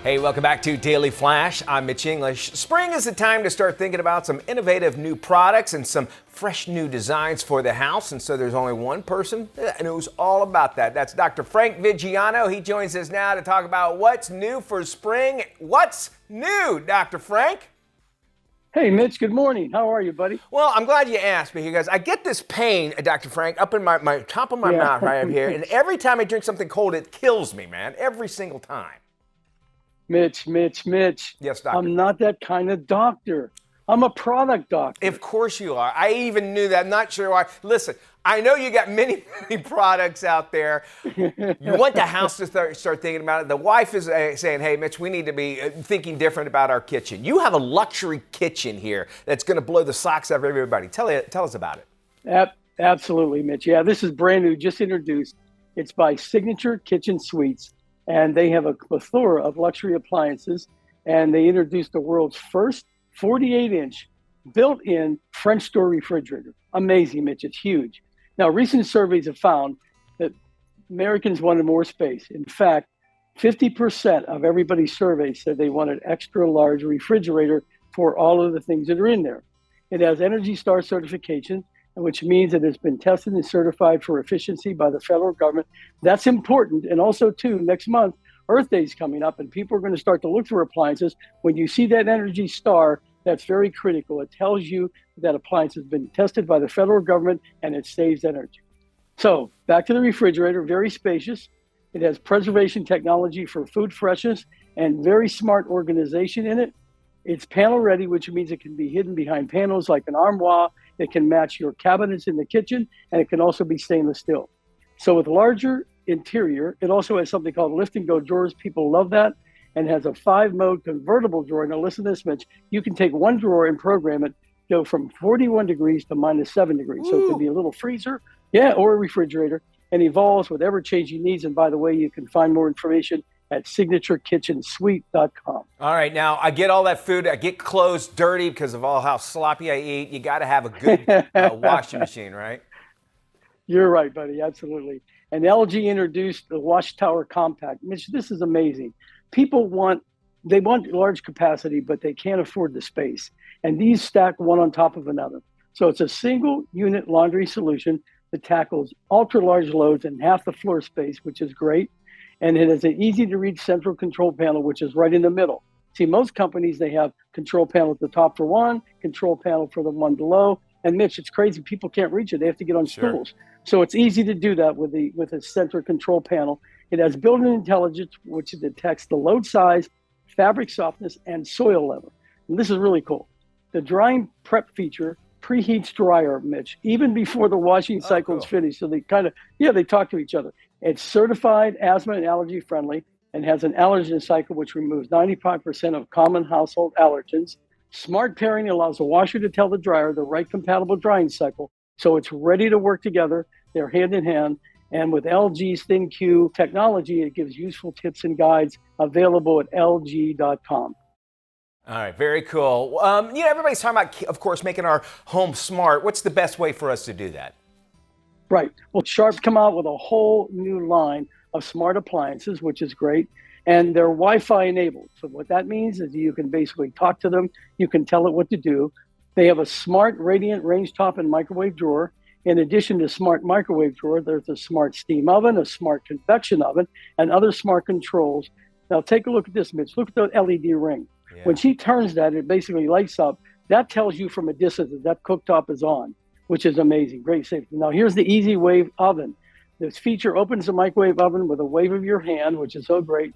Hey, welcome back to Daily Flash. I'm Mitch English. Spring is the time to start thinking about some innovative new products and some fresh new designs for the house. And so there's only one person that knows all about that. That's Dr. Frank Viggiano. He joins us now to talk about what's new for spring. What's new, Dr. Frank? Hey, Mitch, good morning. How are you, buddy? Well, I'm glad you asked me because I get this pain, Dr. Frank, up in my top of my mouth right up here. And every time I drink something cold, it kills me, man. Every single time. Mitch. Yes, doctor. I'm not that kind of doctor. I'm a product doctor. Of course you are. I even knew that. I'm not sure why. Listen, I know you got many products out there. You want the house to start thinking about it. The wife is saying, hey, Mitch, we need to be thinking different about our kitchen. You have a luxury kitchen here that's going to blow the socks off everybody. Tell us about it. Absolutely, Mitch. Yeah, this is brand new, just introduced. It's by Signature Kitchen Suites. And they have a plethora of luxury appliances. And they introduced the world's first 48-inch built-in French door refrigerator. Amazing, Mitch. It's huge. Now, recent surveys have found that Americans wanted more space. In fact, 50% of everybody surveyed said they wanted extra large refrigerator for all of the things that are in there. It has Energy Star certification, which means it has been tested and certified for efficiency by the federal government. That's important. And also, too, next month, Earth Day is coming up, and people are going to start to look for appliances. When you see that Energy Star, that's very critical. It tells you that appliance has been tested by the federal government, and it saves energy. So back to the refrigerator, very spacious. It has preservation technology for food freshness and very smart organization in it. It's panel ready, which means it can be hidden behind panels like an armoire. It can match your cabinets in the kitchen, and it can also be stainless steel. So with larger interior, it also has something called lift and go drawers. People love that, and has a 5-mode convertible drawer. Now listen to this, Mitch. You can take one drawer and program it, go from 41 degrees to -7 degrees. So it can be a little freezer, or a refrigerator, and evolves with ever-changing needs. And by the way, you can find more information at signaturekitchensuite.com. All right, now I get all that food. I get clothes dirty because of all how sloppy I eat. You got to have a good washing machine, right? You're right, buddy. Absolutely. And LG introduced the Wash Tower Compact. Mitch, this is amazing. People want large capacity, but they can't afford the space. And these stack one on top of another. So it's a single unit laundry solution that tackles ultra large loads in half the floor space, which is great. And it has an easy to reach central control panel, which is right in the middle. See, most companies, they have control panel at the top for one, control panel for the one below. And Mitch, it's crazy. People can't reach it. They have to get on stools. So it's easy to do that with a center control panel. It has built-in intelligence, which detects the load size, fabric softness, and soil level. And this is really cool. The drying prep feature preheats dryer, Mitch, even before the washing cycle is finished. So they they talk to each other. It's certified asthma and allergy friendly and has an allergen cycle which removes 95% of common household allergens. Smart pairing allows the washer to tell the dryer the right compatible drying cycle, so it's ready to work together. They're hand in hand. And with LG's ThinQ technology, it gives useful tips and guides available at lg.com. All right, very cool. Everybody's talking about, of course, making our home smart. What's the best way for us to do that? Right. Well, Sharp's come out with a whole new line of smart appliances, which is great. And they're Wi-Fi enabled. So what that means is you can basically talk to them. You can tell it what to do. They have a smart radiant range top and microwave drawer. In addition to smart microwave drawer, there's a smart steam oven, a smart convection oven, and other smart controls. Now take a look at this, Mitch. Look at the LED ring. Yeah. When she turns that, it basically lights up. That tells you from a distance that cooktop is on, which is amazing. Great safety. Now here's the Easy Wave oven. This feature opens the microwave oven with a wave of your hand, which is so great.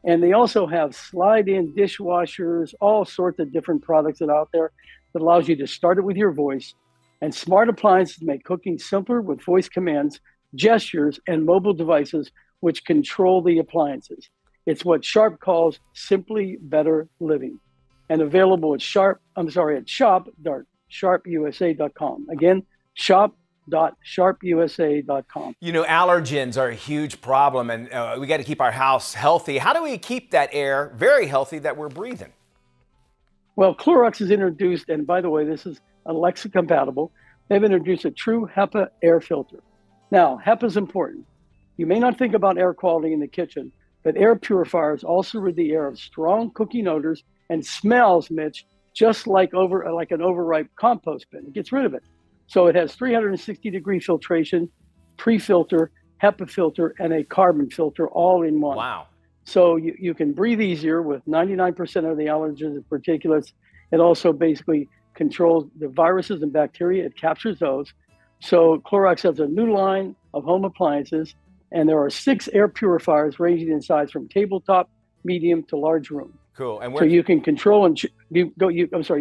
And they also have slide-in dishwashers, all sorts of different products that are out there that allows you to start it with your voice. And smart appliances make cooking simpler with voice commands, gestures, and mobile devices which control the appliances. It's what Sharp calls simply better living, and available at shop.sharpusa.com. Again, shop.sharpusa.com. Allergens are a huge problem, and we got to keep our house healthy. How do we keep that air very healthy that we're breathing? Well, Clorox has introduced, and by the way, this is Alexa compatible. They've introduced a true HEPA air filter. Now, HEPA is important. You may not think about air quality in the kitchen, But air purifiers also rid the air of strong cooking odors and smells, Mitch, just like an overripe compost bin. It gets rid of it. So it has 360-degree filtration, pre-filter, HEPA filter, and a carbon filter all in one. Wow. So you can breathe easier with 99% of the allergens and particulates. It also basically controls the viruses and bacteria. It captures those. So Clorox has a new line of home appliances, and there are 6 air purifiers ranging in size from tabletop, medium to large room. Cool. And so you can control and you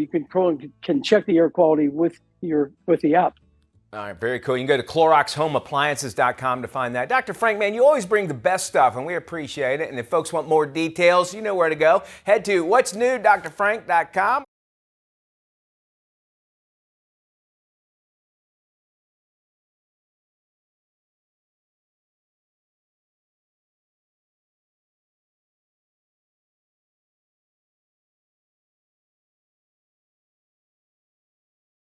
control and can check the air quality with the app. All right, very cool. You can go to CloroxHomeAppliances.com to find that. Dr. Frank, man, you always bring the best stuff, and we appreciate it. And if folks want more details, you know where to go. Head to what'snewdrfrank.com.